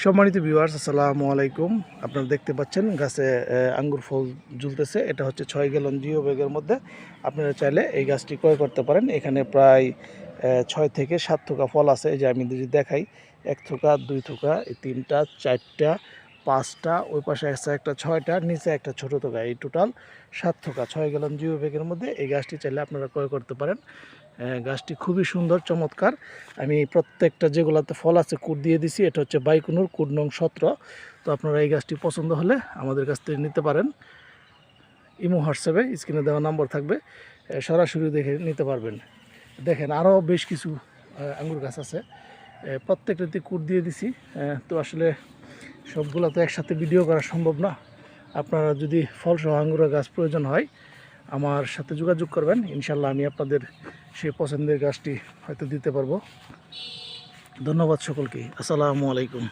সম্মানিত ভিউয়ার্স, আসসালামু আলাইকুম। আপনারা দেখতে পাচ্ছেন গাছে আঙ্গুর ফল ঝুলতেছে। এটা হচ্ছে 6 গ্যালন জিও ব্যাগের মধ্যে। আপনারা চাইলে এই গাছটি ক্রয় করতে পারেন। এখানে প্রায় 6 থেকে 7 থোকা ফল আছে। এই যে আমি যদি দেখাই, 1 থোকা, 2 থোকা, 3টা, 4টা, 5টা, ওই পাশে আছে একটা, 6টা, নিচে একটা ছোটো থোকা, এই টোটাল 7 থোকা 6 গ্যালন জিও ব্যাগের মধ্যে এই গাছটি চাইলে আপনারা ক্রয় করতে পারেন। গাছটি খুবই সুন্দর, চমৎকার। আমি প্রত্যেকটা যেগুলোতে ফল আছে কুট দিয়ে দিছি। এটা হচ্ছে বাইকুনুর কুট নং 17। তো আপনারা এই গাছটি পছন্দ হলে আমাদের কাছ থেকে নিতে পারেন। ইমো হোয়াটসঅ্যাপে স্ক্রিনে দেওয়া নম্বর থাকবে, সরাসরি দেখে নিতে পারবেন। দেখেন আরও বেশ কিছু আঙ্গুর গাছ আছে, প্রত্যেকটাতে কুট দিয়ে দিছি। তো আসলে সবগুলো তো একসাথে ভিডিও করা সম্ভব না। আপনারা যদি ফলসহ আঙ্গুরের গাছ প্রয়োজন হয় আমার সাথে যোগাযোগ করবেন, ইনশাল্লাহ আমি আপনাদের সেই পছন্দের গাছটি হয়তো দিতে পারবো। ধন্যবাদ সকলকে। আসসালামু আলাইকুম।